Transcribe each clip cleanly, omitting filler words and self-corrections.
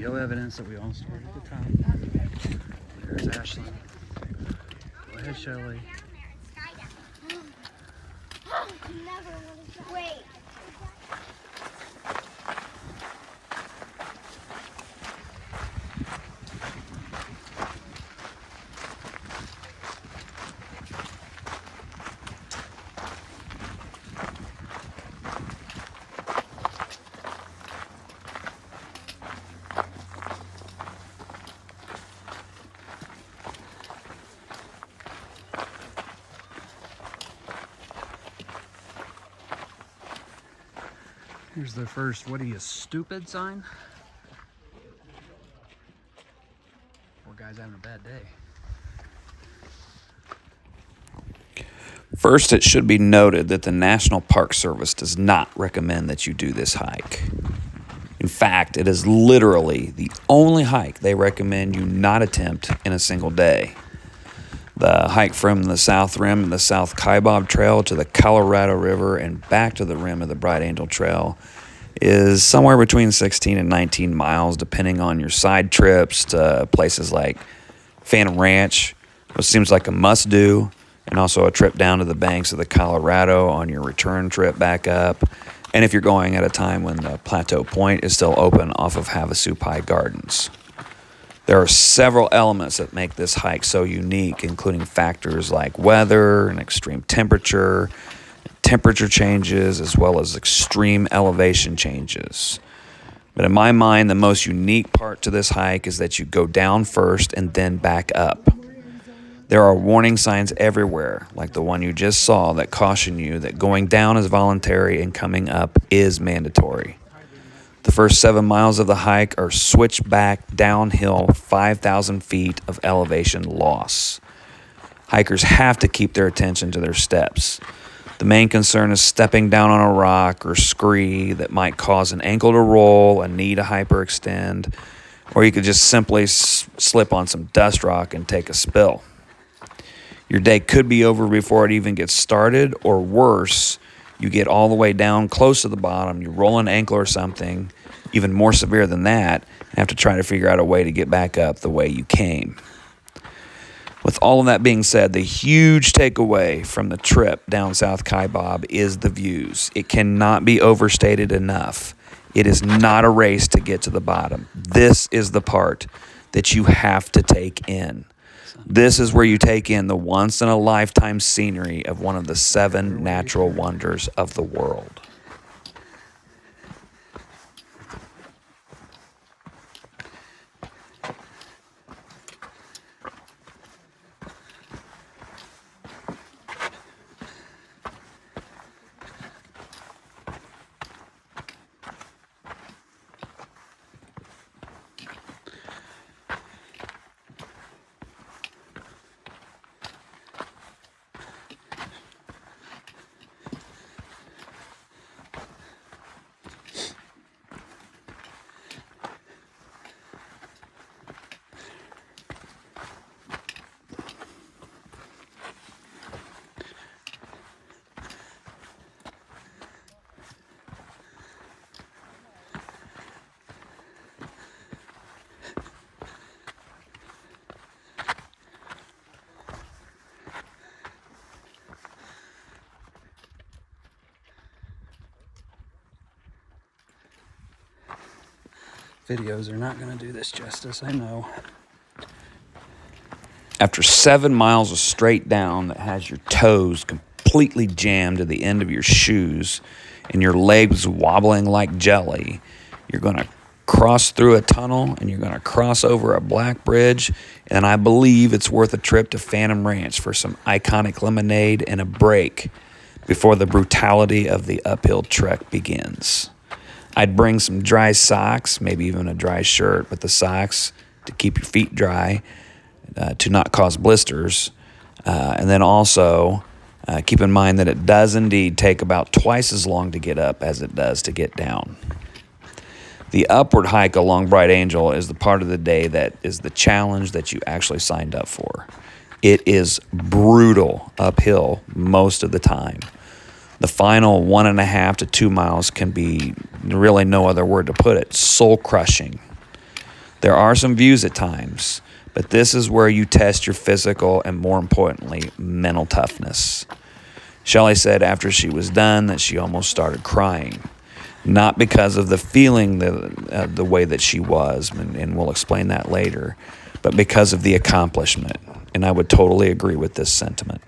video evidence that we all started at the top. There's Ashlyn. Go ahead, Shelly. Wait. Here's the first "What are you, stupid?" sign. Poor guy's having a bad day. First, it should be noted that the National Park Service does not recommend that you do this hike. In fact, it is literally the only hike they recommend you not attempt in a single day. The hike from the south rim of the South Kaibab Trail to the Colorado River and back to the rim of the Bright Angel Trail is somewhere between 16 and 19 miles, depending on your side trips to places like Phantom Ranch, which seems like a must-do, and also a trip down to the banks of the Colorado on your return trip back up, and if you're going at a time when the Plateau Point is still open off of Havasupai Gardens. There are several elements that make this hike so unique, including factors like weather and extreme temperature changes, as well as extreme elevation changes. But in my mind, the most unique part to this hike is that you go down first and then back up. There are warning signs everywhere, like the one you just saw, that caution you that going down is voluntary and coming up is mandatory. The first 7 miles of the hike are switchback downhill 5,000 feet of elevation loss. Hikers have to keep their attention to their steps. The main concern is stepping down on a rock or scree that might cause an ankle to roll, a knee to hyperextend, or you could just simply slip on some dust rock and take a spill. Your day could be over before it even gets started, or worse, you get all the way down close to the bottom, you roll an ankle or something, even more severe than that, and have to try to figure out a way to get back up the way you came. With all of that being said, the huge takeaway from the trip down South Kaibab is the views. It cannot be overstated enough. It is not a race to get to the bottom. This is the part that you have to take in. This is where you take in the once-in-a-lifetime scenery of one of the 7 natural wonders of the world. Videos are not going to do this justice, I know. After 7 miles of straight down that has your toes completely jammed to the end of your shoes and your legs wobbling like jelly, you're going to cross through a tunnel and you're going to cross over a black bridge, and I believe it's worth a trip to Phantom Ranch for some iconic lemonade and a break before the brutality of the uphill trek begins. I'd bring some dry socks, maybe even a dry shirt, but the socks to keep your feet dry, to not cause blisters. And then also keep in mind that it does indeed take about twice as long to get up as it does to get down. The upward hike along Bright Angel is the part of the day that is the challenge that you actually signed up for. It is brutal uphill most of the time. The final 1.5 to 2 miles can be really no other word to put it, soul-crushing. There are some views at times, but this is where you test your physical and, more importantly, mental toughness. Shelley said after she was done that she almost started crying. Not because of the feeling, the way that she was, and we'll explain that later, but because of the accomplishment. And I would totally agree with this sentiment.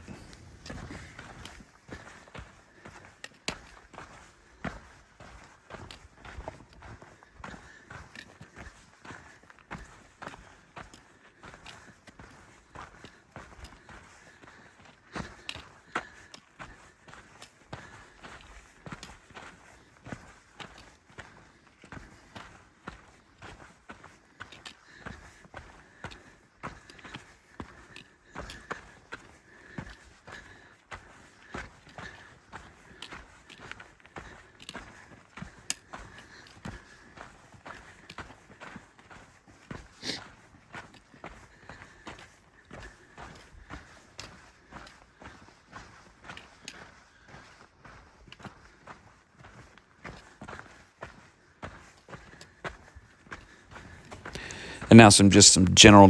And now some general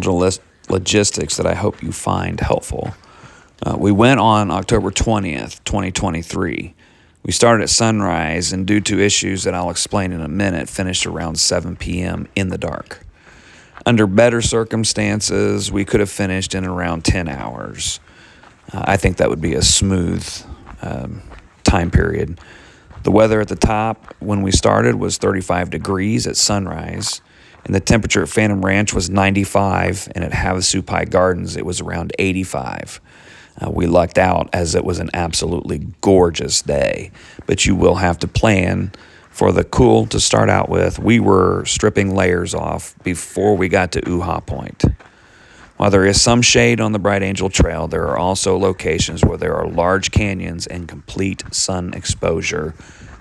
logistics that I hope you find helpful. We went on October 20th, 2023. We started at sunrise, and due to issues that I'll explain in a minute, finished around 7 p.m. in the dark. Under better circumstances, we could have finished in around 10 hours. I think that would be a smooth time period. The weather at the top when we started was 35 degrees at sunrise, and the temperature at Phantom Ranch was 95, and at Havasupai Gardens it was around 85. We lucked out as it was an absolutely gorgeous day, but you will have to plan for the cool to start out with. We were stripping layers off before we got to Uha Point. While there is some shade on the Bright Angel Trail, there are also locations where there are large canyons and complete sun exposure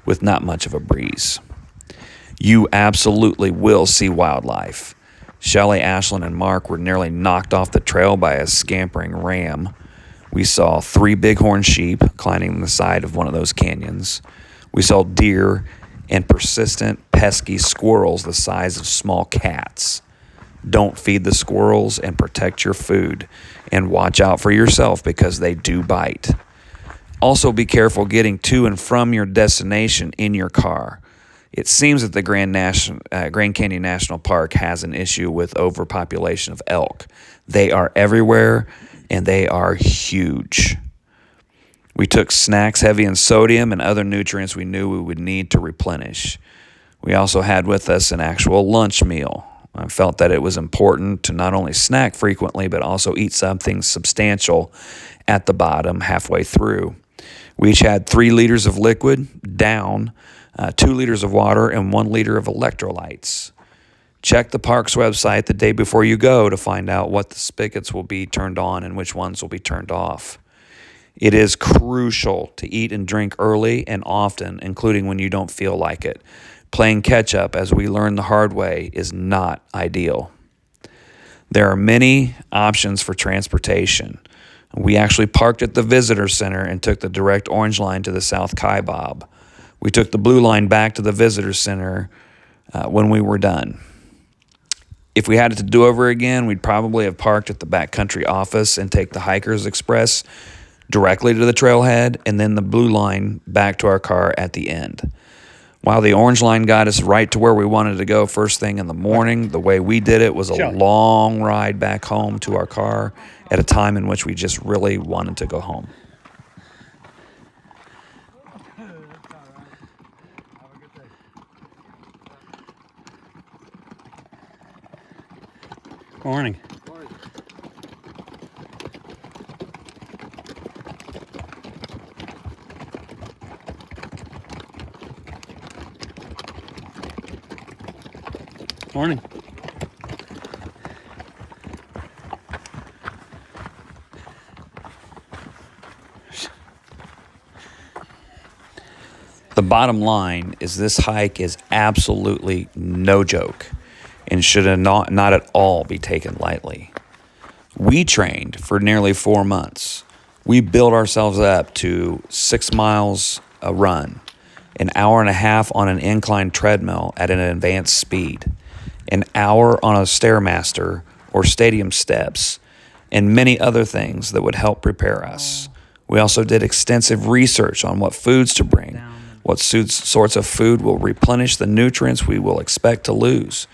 with not much of a breeze. You absolutely will see wildlife. Shelley, Ashlyn, and Mark were nearly knocked off the trail by a scampering ram. We saw 3 bighorn sheep climbing the side of one of those canyons. We saw deer and persistent, pesky squirrels the size of small cats. Don't feed the squirrels and protect your food. And watch out for yourself because they do bite. Also be careful getting to and from your destination in your car. It seems that the Grand Canyon National Park has an issue with overpopulation of elk. They are everywhere, and they are huge. We took snacks heavy in sodium and other nutrients we knew we would need to replenish. We also had with us an actual lunch meal. I felt that it was important to not only snack frequently, but also eat something substantial at the bottom halfway through. We each had 3 liters of liquid down, 2 liters of water, and 1 liter of electrolytes. Check the park's website the day before you go to find out what the spigots will be turned on and which ones will be turned off. It is crucial to eat and drink early and often, including when you don't feel like it. Playing catch-up, as we learned the hard way, is not ideal. There are many options for transportation. We actually parked at the visitor center and took the direct orange line to the South Kaibab. We took the blue line back to the visitor center when we were done. If we had it to do over again, we'd probably have parked at the backcountry office and take the Hikers Express directly to the trailhead and then the blue line back to our car at the end. While the orange line got us right to where we wanted to go first thing in the morning, the way we did it was a long ride back home to our car at a time in which we just really wanted to go home. Morning. Morning. The bottom line is this hike is absolutely no joke and should not at all be taken lightly. We trained for nearly 4 months. We built ourselves up to 6 miles a run, an hour and a half on an inclined treadmill at an advanced speed. an hour on a Stairmaster or stadium steps, and many other things that would help prepare us. We also did extensive research on what foods to bring, what sorts of food will replenish the nutrients we will expect to lose.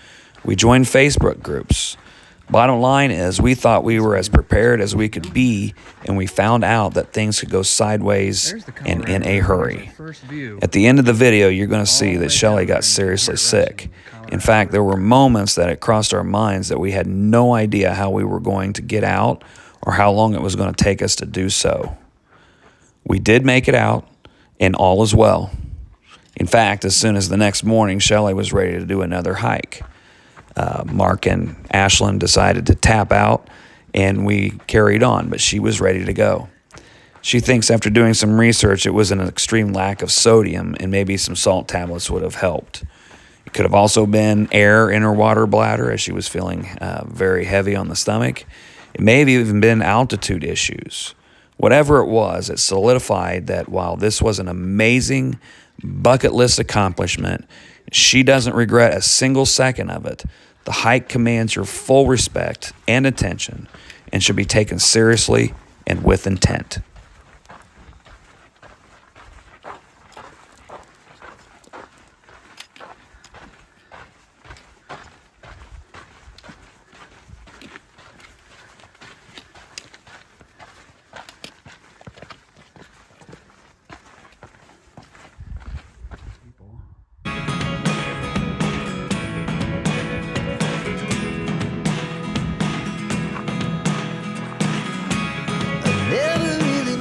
We joined Facebook groups. Bottom line is, we thought we were as prepared as we could be, and we found out that things could go sideways and in a hurry. At the end of the video, you're going to see that Shelly got seriously sick. In fact, there were moments that it crossed our minds that we had no idea how we were going to get out or how long it was going to take us to do so. We did make it out, and all is well. In fact, as soon as the next morning, Shelly was ready to do another hike. Mark and Ashlyn decided to tap out, and we carried on, but she was ready to go. She thinks after doing some research, it was an extreme lack of sodium, and maybe some salt tablets would have helped. It could have also been air in her water bladder, as she was feeling very heavy on the stomach. It may have even been altitude issues. Whatever it was, it solidified that while this was an amazing bucket list accomplishment, she doesn't regret a single second of it. The hike commands your full respect and attention and should be taken seriously and with intent. Never really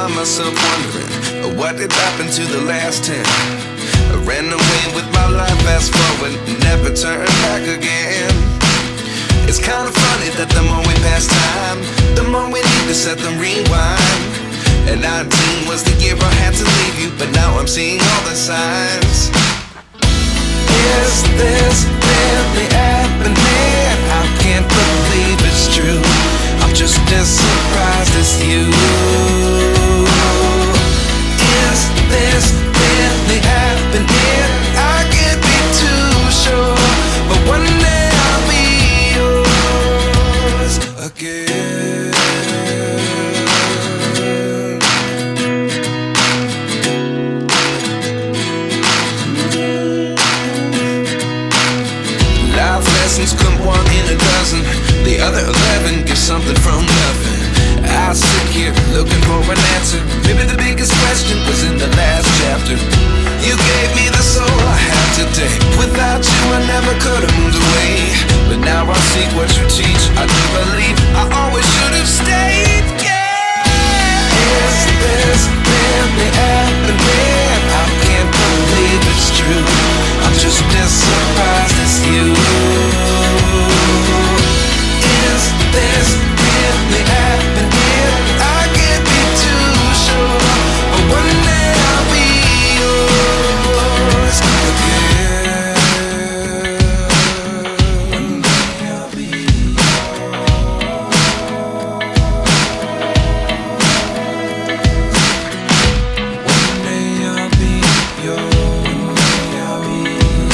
find myself wondering what did happen to the last 10. I ran away with my life, fast forward, never turn back again. It's kind of funny that the more we pass time, the more we need to set them rewind. And 19 was the year I had to leave you, but now I'm seeing all the signs. Is this really happening? I can't believe it's true. I'm just as surprised as you. Is this really happening? I can't be too sure, but one day I'll be yours again. Life lessons come one in a dozen. The other 11 give something from nothing. I sit here looking for an answer. Maybe the biggest question was in the last chapter. You gave me the soul I have today. Without you I never could have moved away. But now I see what you teach. I do believe I always should have stayed. Yeah. Is this really happening? I can't believe it's true. I'm just as surprised as you. Is this really happening? I can't be too sure, but one day I'll be yours again. One day I'll be yours. One day I'll be yours. One day I'll be yours.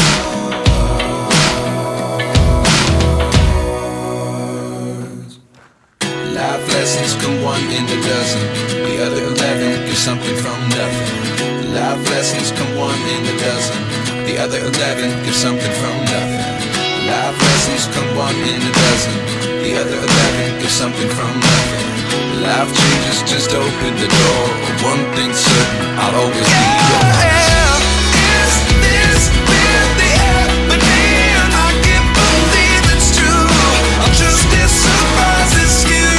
Life lessons come one in a dozen. The other 11 give something from nothing. Life lessons come one in a dozen. The other 11 give something from nothing. Life lessons come one in a dozen. The other 11 give something from nothing. Life changes just open the door. One thing's certain, I'll always be yours. Is this really happening? I can't believe it's true. I'm just as surprised as you.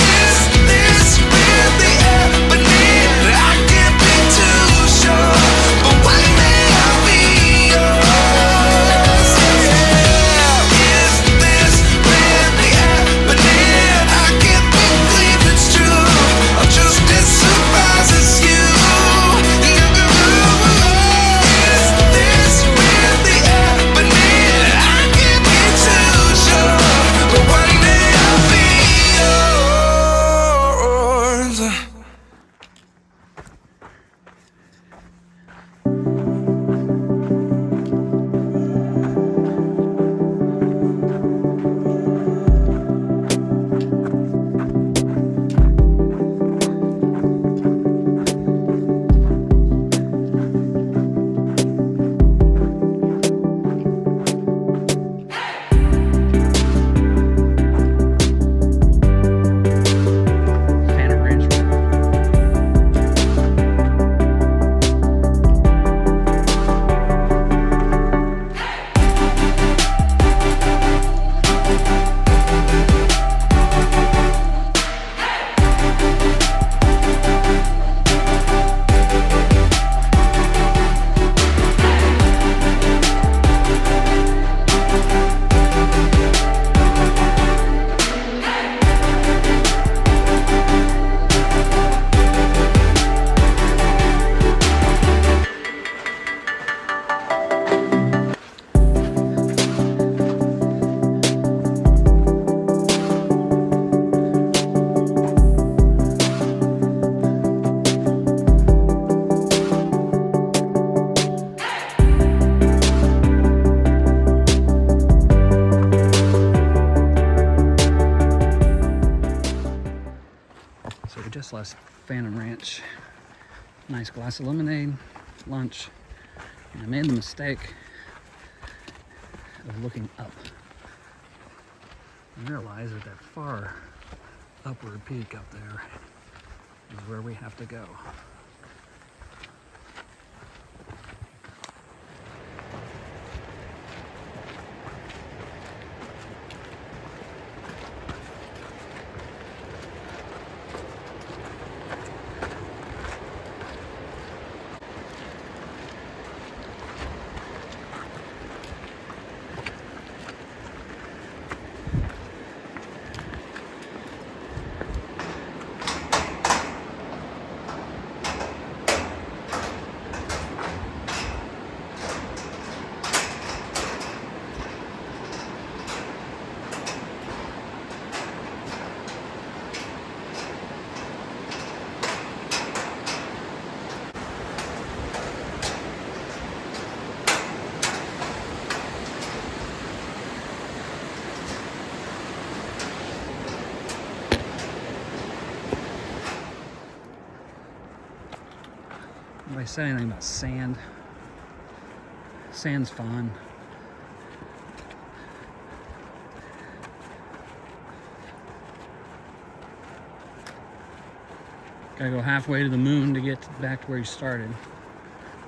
Is this really happening? I can't be too sure, but one day I'll be yours. Yeah. Is this really happening? I can't believe it's true. I'm just as surprised as you. Is this really happening? I can't be too sure, but one day I'll be yours. Phantom Ranch. So we just left Phantom Ranch. Nice glass of lemonade, lunch. And I made the mistake of looking up. I realized that that far upward peak up there is where we have to go. Nobody said anything about sand. Sand's fun. Gotta go halfway to the moon to get back to where you started.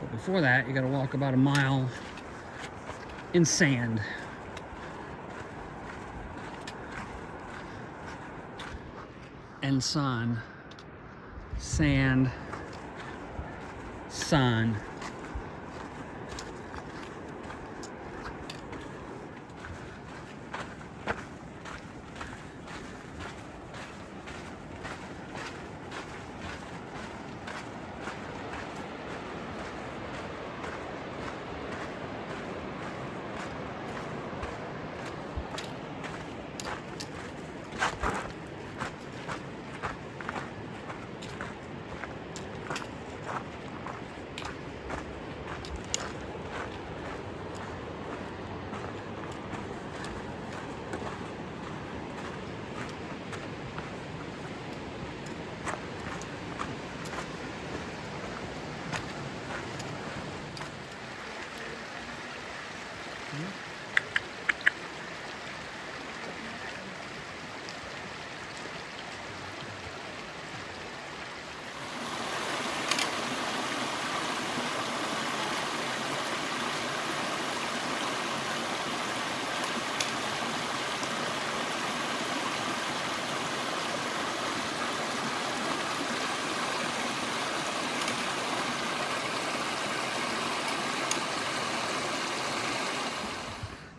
But before that, you gotta walk about a mile in sand. And sun. Sand. Sun.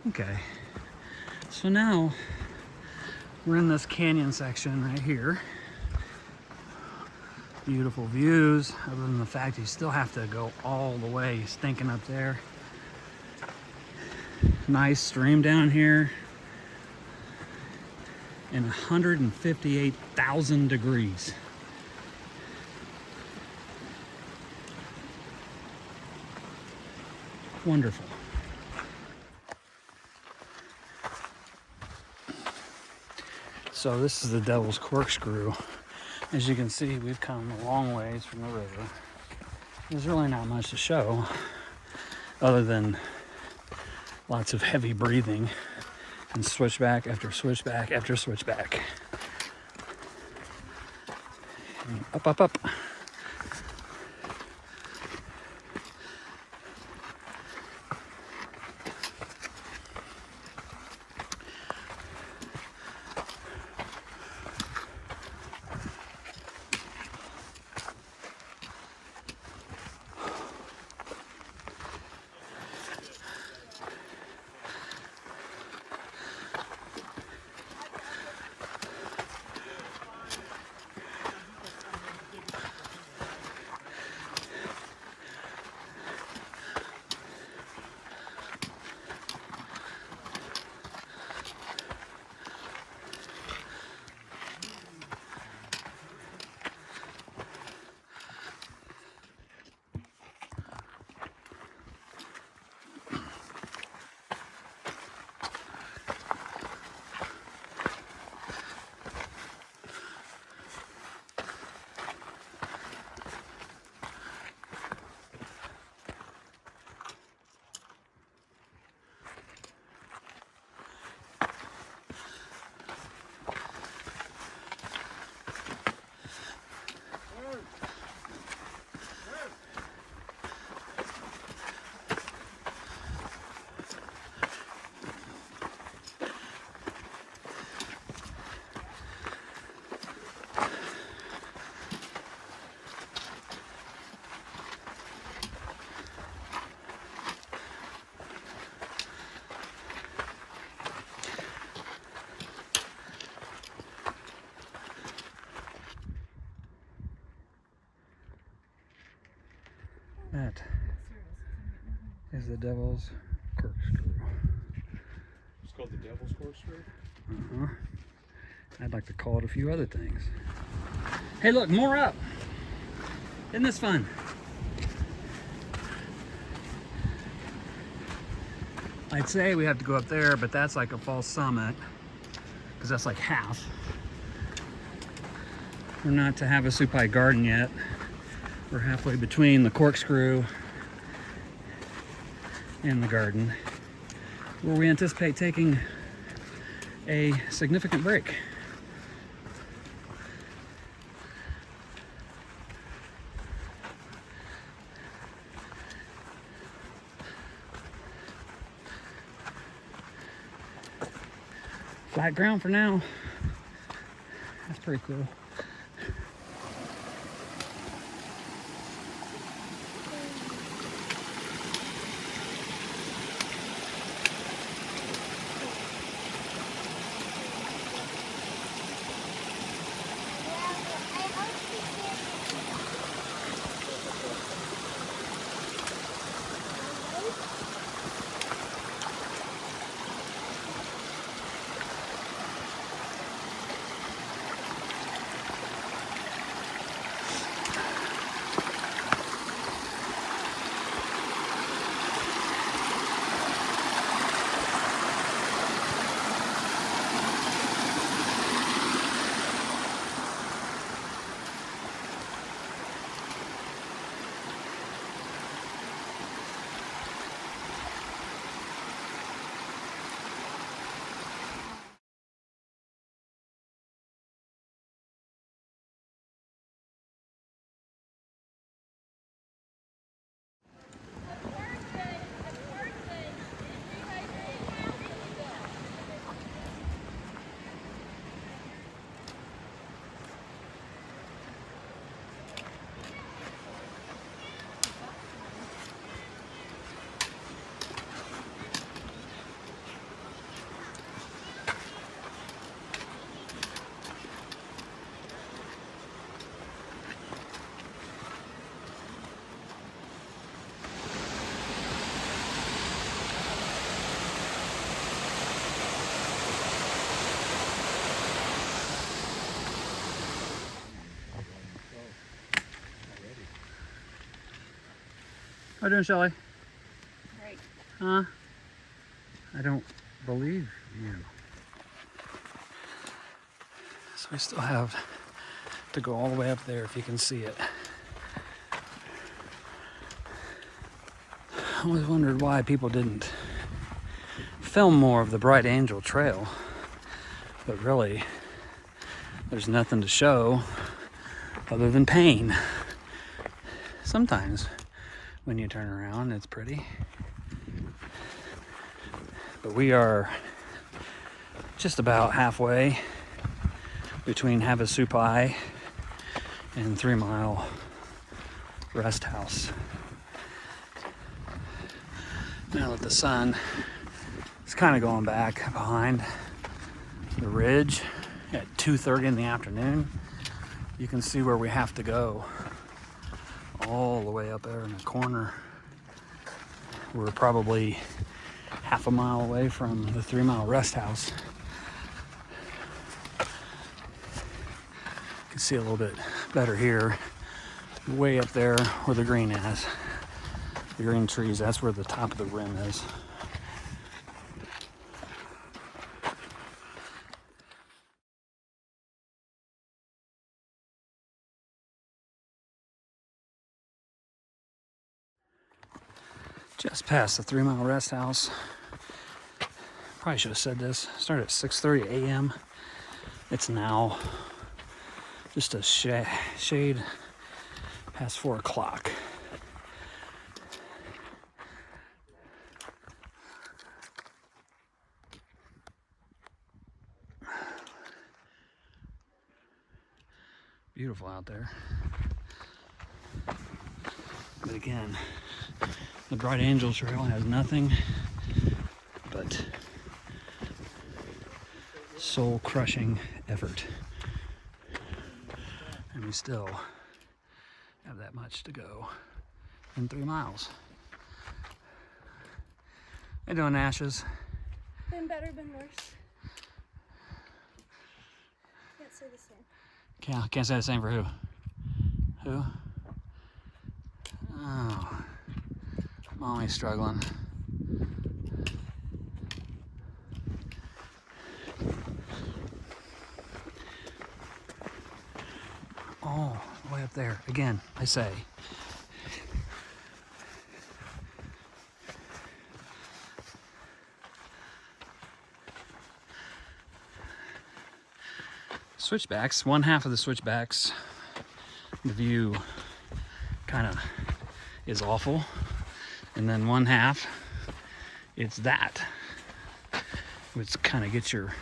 Okay, so now we're in this canyon section right here. Beautiful views, other than the fact you still have to go all the way stinking up there. Nice stream down here. And 158,000 degrees. Wonderful. So this is the Devil's Corkscrew. As you can see, we've come a long ways from the river. There's really not much to show other than lots of heavy breathing and switchback after switchback after switchback. And up, up, up. That is the Devil's Corkscrew. It's called the Devil's Corkscrew? Uh-huh. I'd like to call it a few other things. Hey, look, more up. Isn't this fun? I'd say we have to go up there, but that's like a false summit, because that's like half. We're not to Havasupai Garden yet. We're halfway between the corkscrew and the garden, where we anticipate taking a significant break. Flat ground for now. That's pretty cool. How you doing, Shelly? Great. Huh? I don't believe you. So we still have to go all the way up there if you can see it. I always wondered why people didn't film more of the Bright Angel Trail, but really, there's nothing to show other than pain. Sometimes when you turn around, it's pretty. But we are just about halfway between Havasupai and 3 Mile Rest House. Now that the sun is kind of going back behind the ridge at 2:30 in the afternoon, you can see where we have to go. All the way up there in the corner. We're probably half a mile away from the 3 Mile Rest House. You can see a little bit better here. Way up there where the green is. The green trees, that's where the top of the rim is. Just past the 3 Mile Rest House. Probably should have said this. Started at 6:30 a.m. It's now just a shade past 4 o'clock. Beautiful out there. But again, the Bright Angel Trail has nothing but soul-crushing effort. And we still have that much to go in 3 miles. How you doing, Ashes? Been better, been worse. Can't say the same. Can't say the same for who? Who? Oh, Mommy's struggling. All the way up up there. Again, I say. Switchbacks, one half of the switchbacks, the view kind of is awful. And then one half, it's that, which kind of gets your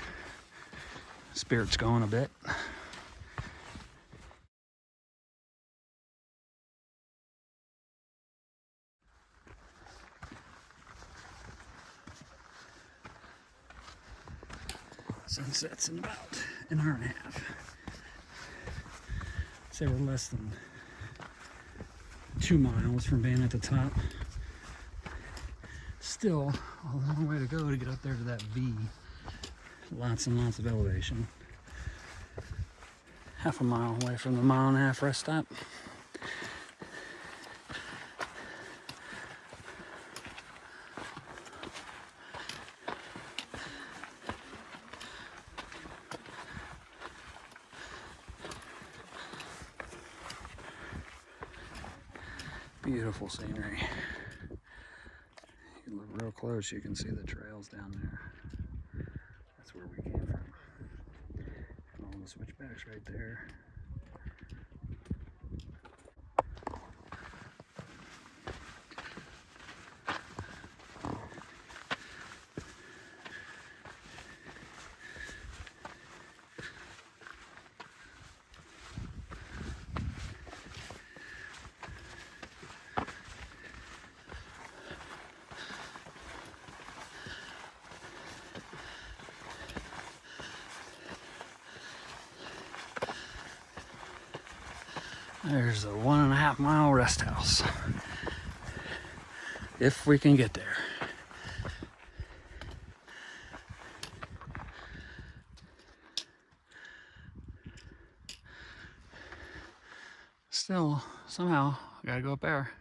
spirits going a bit. Sunset's in about an hour and a half. Say we're less than 2 miles from being at the top. Still a long way to go to get up there to that V. Lots and lots of elevation. Half a mile away from the 1.5 mile rest stop. Beautiful scenery. You look real close, you can see the trails down there. That's where we came from. And all the switchbacks right there. There's a 1.5 mile rest house. If we can get there. Still, somehow, I gotta go up there.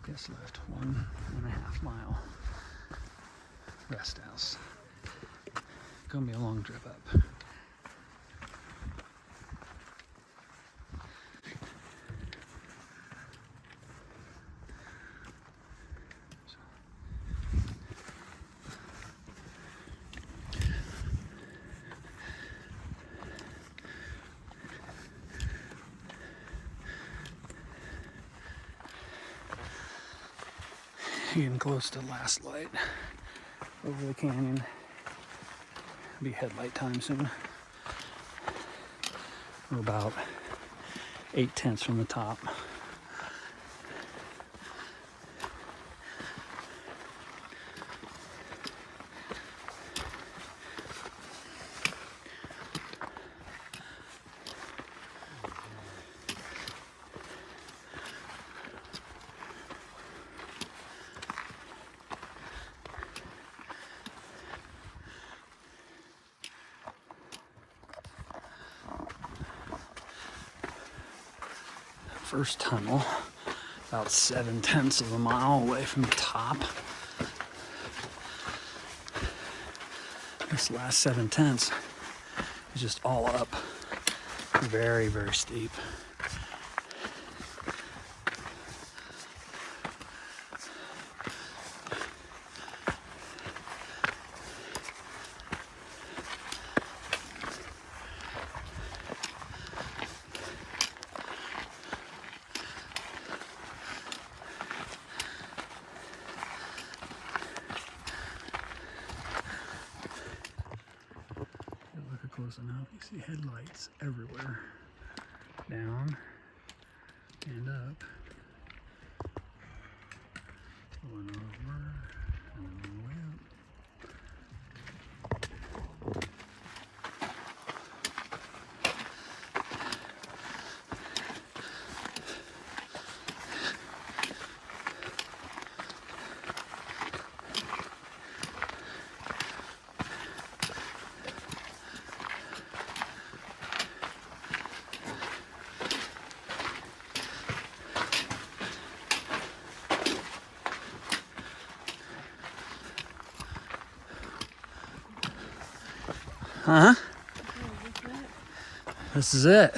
Just left 1.5 mile rest house. Gonna be a long trip up. Getting close to last light over the canyon. Be headlight time soon. We're about 8/10 from the top. First tunnel, about 7/10 of a mile away from the top. This last 7/10 is just all up, very, very steep. Close enough, you see headlights everywhere, down and up, going over and all the way up. Huh? This is it.